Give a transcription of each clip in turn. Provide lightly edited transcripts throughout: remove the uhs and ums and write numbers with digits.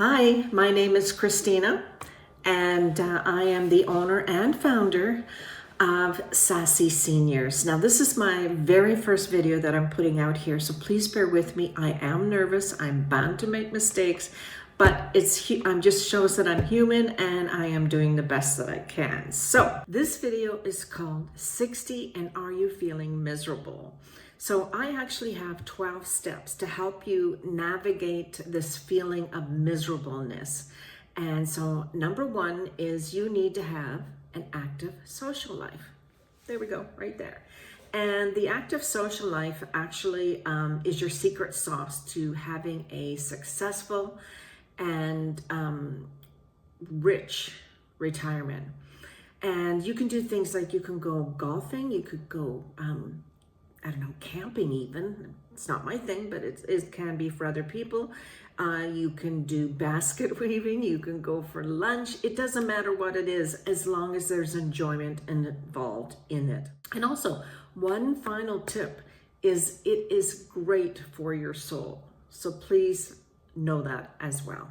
Hi, my name is Christina, and I am the owner and founder of Sassy Seniors. Now, this is my very first video that I'm putting out here, so please bear with me. I am nervous. I'm bound to make mistakes, but I'm just shows that I'm human and I am doing the best that I can. So this video is called 60 and Are You Feeling Miserable? So I actually have 12 steps to help you navigate this feeling of miserableness. And so number one is you need to have an active social life. There we go, right there. And the active social life actually is your secret sauce to having a successful and rich retirement. And you can do things like you can go golfing, you could go I don't know, camping even. It's not my thing, but it can be for other people. You can do basket weaving, you can go for lunch. It doesn't matter what it is, as long as there's enjoyment involved in it. And also, one final tip is it is great for your soul. So please know that as well.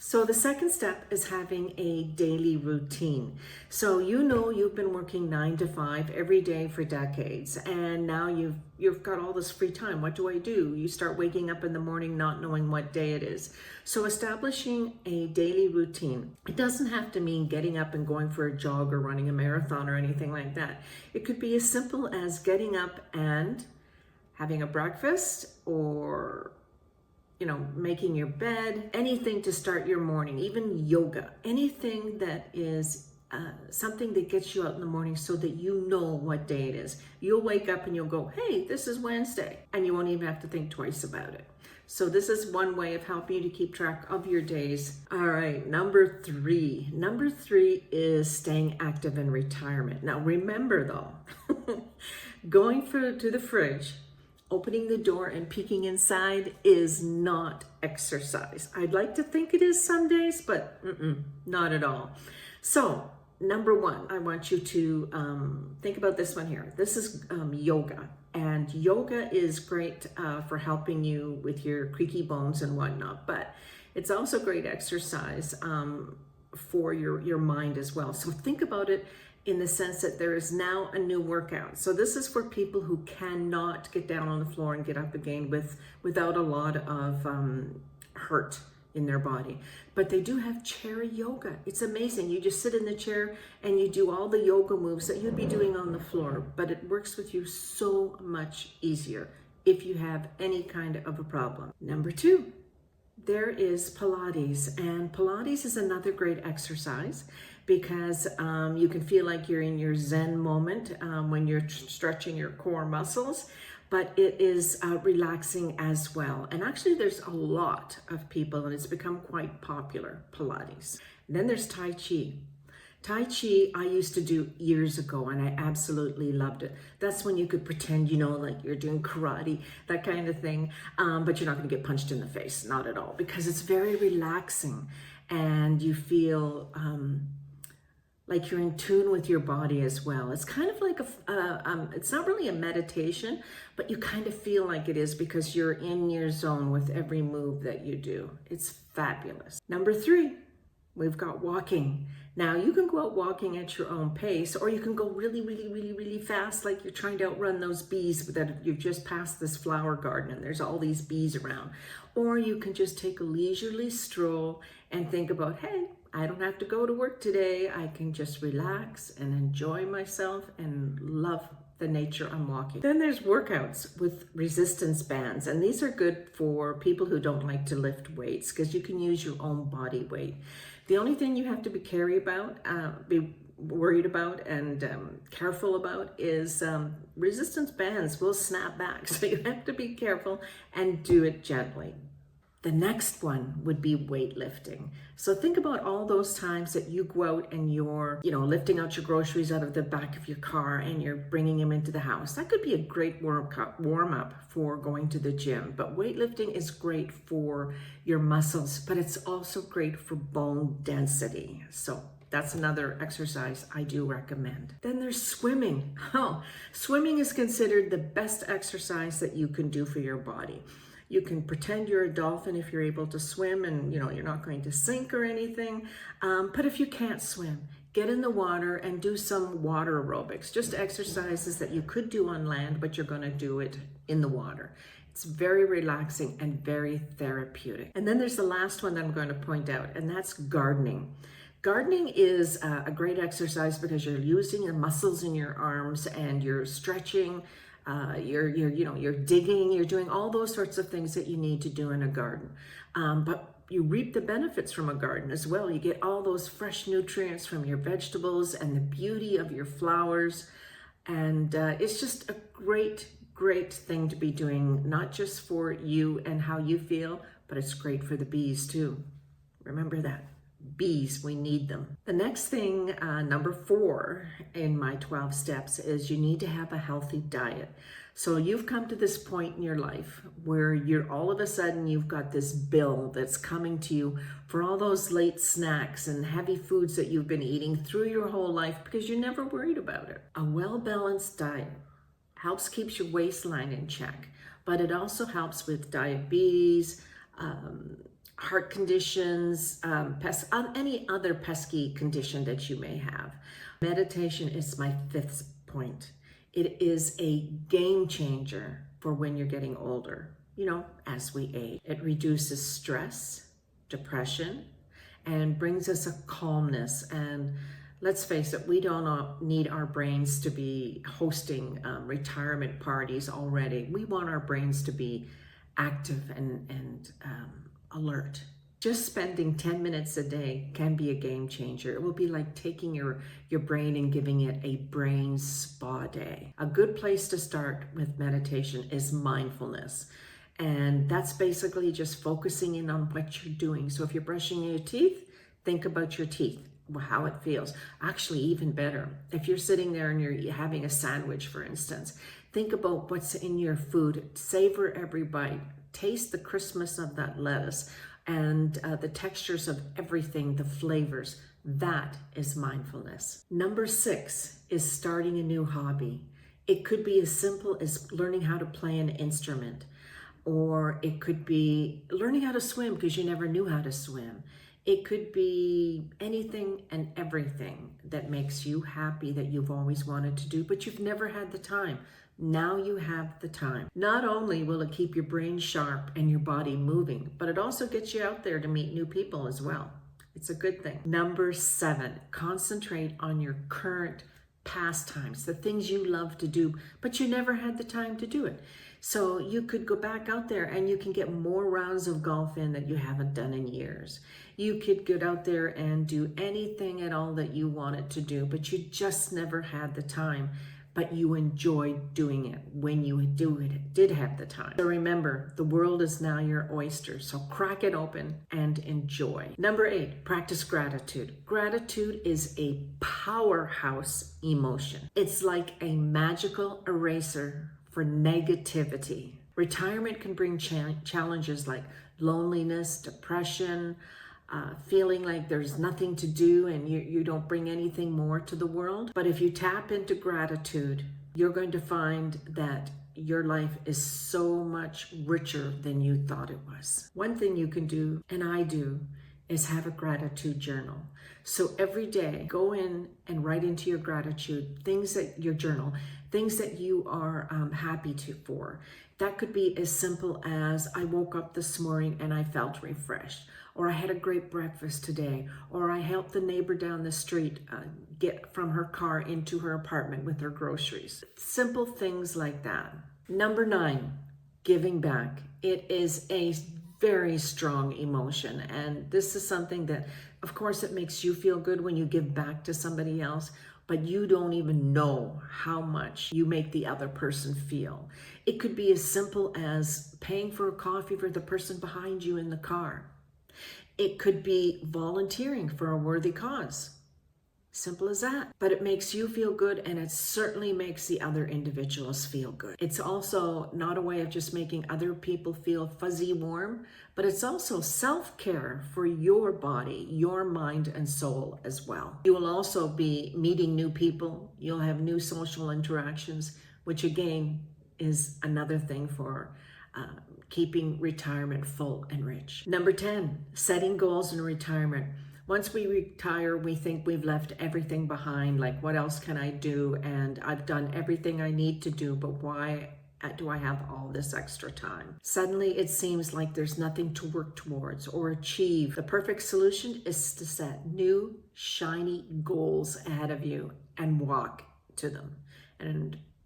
So the second step is having a daily routine. So you've been working 9 to 5 every day for decades, and now you've got all this free time. What do? You start waking up in the morning not knowing what day it is. So establishing a daily routine. It doesn't have to mean getting up and going for a jog or running a marathon or anything like that. It could be as simple as getting up and having a breakfast, or making your bed, anything to start your morning, even yoga, anything that is something that gets you out in the morning so that you know what day it is. You'll wake up and you'll go, hey, this is Wednesday, and you won't even have to think twice about it. So this is one way of helping you to keep track of your days. All right, number three. Number three is staying active in retirement. Now remember though, going to the fridge, opening the door and peeking inside is not exercise. I'd like to think it is some days, but not at all. So number one, I want you to think about this one here. This is yoga. And yoga is great for helping you with your creaky bones and whatnot, but it's also great exercise for your mind as well. So think about it in the sense that there is now a new workout. So this is for people who cannot get down on the floor and get up again without a lot of hurt in their body. But they do have chair yoga. It's amazing. You just sit in the chair and you do all the yoga moves that you'd be doing on the floor, but it works with you so much easier if you have any kind of a problem. Number two, there is Pilates, and Pilates is another great exercise because you can feel like you're in your Zen moment when you're stretching your core muscles, but it is relaxing as well. And actually there's a lot of people, and it's become quite popular, Pilates. And then there's Tai Chi. Tai Chi I used to do years ago, and I absolutely loved it. That's when you could pretend, like you're doing karate, that kind of thing, but you're not going to get punched in the face, not at all, because it's very relaxing, and you feel like you're in tune with your body as well. It's kind of like it's not really a meditation, but you kind of feel like it is because you're in your zone with every move that you do. It's fabulous. Number three, we've got walking. Now you can go out walking at your own pace, or you can go really, really, really, really fast, like you're trying to outrun those bees that you've just passed this flower garden and there's all these bees around. Or you can just take a leisurely stroll and think about, hey, I don't have to go to work today. I can just relax and enjoy myself and love the nature I'm walking. Then there's workouts with resistance bands, and these are good for people who don't like to lift weights because you can use your own body weight. The only thing you have to be worried about and careful about is resistance bands will snap back, so you have to be careful and do it gently. The next one would be weightlifting. So think about all those times that you go out and you're, lifting out your groceries out of the back of your car and you're bringing them into the house. That could be a great warm up for going to the gym. But weightlifting is great for your muscles, but it's also great for bone density. So that's another exercise I do recommend. Then there's swimming. Swimming is considered the best exercise that you can do for your body. You can pretend you're a dolphin if you're able to swim and you're not going to sink or anything. But if you can't swim, get in the water and do some water aerobics, just exercises that you could do on land, but you're going to do it in the water. It's very relaxing and very therapeutic. And then there's the last one that I'm going to point out, and that's gardening. Gardening is a great exercise because you're using the muscles in your arms and you're stretching, you're digging, you're doing all those sorts of things that you need to do in a garden. But you reap the benefits from a garden as well. You get all those fresh nutrients from your vegetables and the beauty of your flowers. And it's just a great thing to be doing, not just for you and how you feel, but it's great for the bees too. Remember that. Bees, we need them. The next thing, number 4 in my 12 steps, is you need to have a healthy diet. So you've come to this point in your life where you're all of a sudden you've got this bill that's coming to you for all those late snacks and heavy foods that you've been eating through your whole life because you never worried about it. A well-balanced diet helps keep your waistline in check, but it also helps with diabetes, heart conditions, any other pesky condition that you may have. Meditation is my 5th point. It is a game changer for when you're getting older, as we age. It reduces stress, depression, and brings us a calmness. And let's face it, we don't need our brains to be hosting retirement parties already. We want our brains to be active and alert. Just spending 10 minutes a day can be a game changer. It will be like taking your brain and giving it a brain spa day. A good place to start with meditation is mindfulness. And that's basically just focusing in on what you're doing. So if you're brushing your teeth, think about your teeth, how it feels. Actually, even better, if you're sitting there and you're having a sandwich, for instance, think about what's in your food. Savor every bite. Taste the crispness of that lettuce and the textures of everything, the flavors. That is mindfulness. Number 6 is starting a new hobby. It could be as simple as learning how to play an instrument, or it could be learning how to swim because you never knew how to swim. It could be anything and everything that makes you happy that you've always wanted to do, but you've never had the time. Now you have the time. Not only will it keep your brain sharp and your body moving, but it also gets you out there to meet new people as well. It's a good thing. Number 7, concentrate on your current pastimes, the things you love to do, but you never had the time to do it. So you could go back out there and you can get more rounds of golf in that you haven't done in years. You could get out there and do anything at all that you wanted to do, but you just never had the time. But you enjoyed doing it when you did have the time. So remember, the world is now your oyster, so crack it open and enjoy. Number 8, practice gratitude. Gratitude is a powerhouse emotion. It's like a magical eraser for negativity. Retirement can bring challenges like loneliness, depression, feeling like there's nothing to do and you don't bring anything more to the world. But if you tap into gratitude, you're going to find that your life is so much richer than you thought it was. One thing you can do, and I do, is have a gratitude journal. So every day, go in and write into your gratitude things that you are happy for. That could be as simple as, I woke up this morning and I felt refreshed, or I had a great breakfast today, or I helped the neighbor down the street get from her car into her apartment with her groceries. Simple things like that. Number 9, giving back. It is a very strong emotion, and this is something that, of course, it makes you feel good when you give back to somebody else, but you don't even know how much you make the other person feel. It could be as simple as paying for a coffee for the person behind you in the car. It could be volunteering for a worthy cause. Simple as that. But it makes you feel good, and it certainly makes the other individuals feel good. It's also not a way of just making other people feel fuzzy warm, but it's also self-care for your body, your mind and soul as well. You will also be meeting new people. You'll have new social interactions, which again is another thing for keeping retirement full and rich. Number 10, setting goals in retirement. Once we retire, we think we've left everything behind. Like, what else can I do? And I've done everything I need to do, but why do I have all this extra time? Suddenly, it seems like there's nothing to work towards or achieve. The perfect solution is to set new, shiny goals ahead of you and walk to them,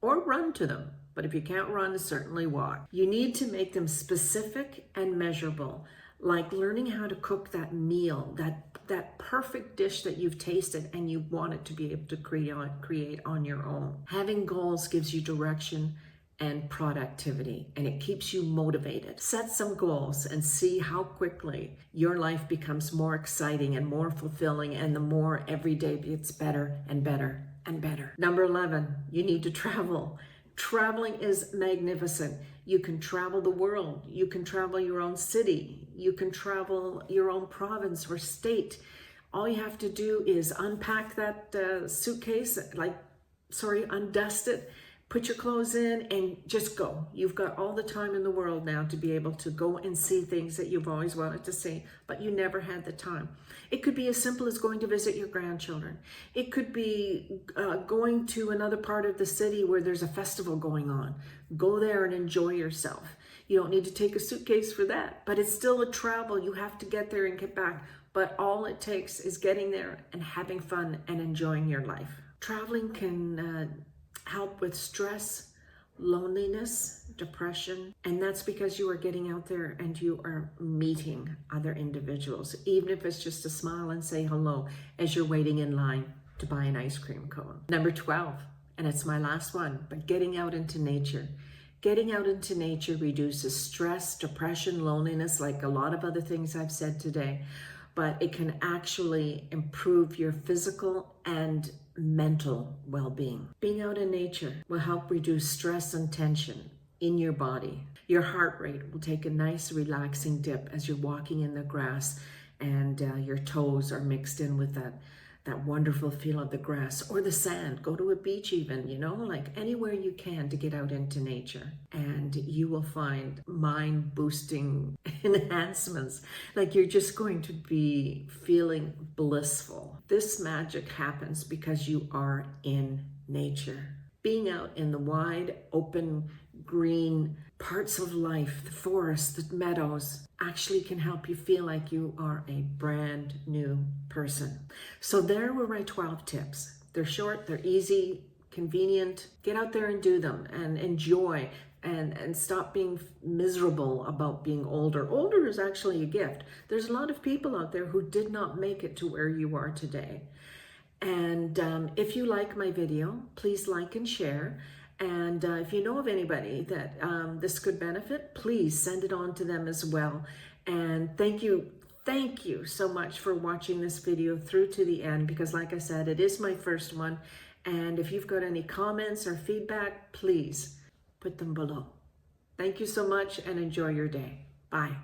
or run to them. But if you can't run, certainly walk. You need to make them specific and measurable, like learning how to cook that meal, that perfect dish that you've tasted and you want it to be able to create on your own. Having goals gives you direction and productivity, and it keeps you motivated. Set some goals and see how quickly your life becomes more exciting and more fulfilling, and the more every day gets better and better and better. Number 11, you need to travel. Traveling is magnificent. You can travel the world. You can travel your own city. You can travel your own province or state. All you have to do is unpack that suitcase, undust it, put your clothes in and just go. You've got all the time in the world now to be able to go and see things that you've always wanted to see, but you never had the time. It could be as simple as going to visit your grandchildren. It could be going to another part of the city where there's a festival going on. Go there and enjoy yourself. You don't need to take a suitcase for that, but it's still a travel. You have to get there and get back. But all it takes is getting there and having fun and enjoying your life. Traveling can help with stress, loneliness, depression, and that's because you are getting out there and you are meeting other individuals, even if it's just to smile and say hello as you're waiting in line to buy an ice cream cone. Number 12, and it's my last one, but getting out into nature. Getting out into nature reduces stress, depression, loneliness, like a lot of other things I've said today, but it can actually improve your physical and mental well-being. Being out in nature will help reduce stress and tension in your body. Your heart rate will take a nice relaxing dip as you're walking in the grass and your toes are mixed in with that wonderful feel of the grass or the sand. Go to a beach even, like anywhere you can to get out into nature. And you will find mind-boosting enhancements. Like you're just going to be feeling blissful. This magic happens because you are in nature. Being out in the wide, open, green parts of life, the forest, the meadows, actually can help you feel like you are a brand new person. So there were my 12 tips. They're short, they're easy, convenient. Get out there and do them and enjoy and stop being miserable about being older. Older is actually a gift. There's a lot of people out there who did not make it to where you are today. And if you like my video, please like and share. And if you know of anybody that this could benefit, please send it on to them as well. And thank you so much for watching this video through to the end, because like I said, it is my first one. And if you've got any comments or feedback, please put them below. Thank you so much and enjoy your day. Bye.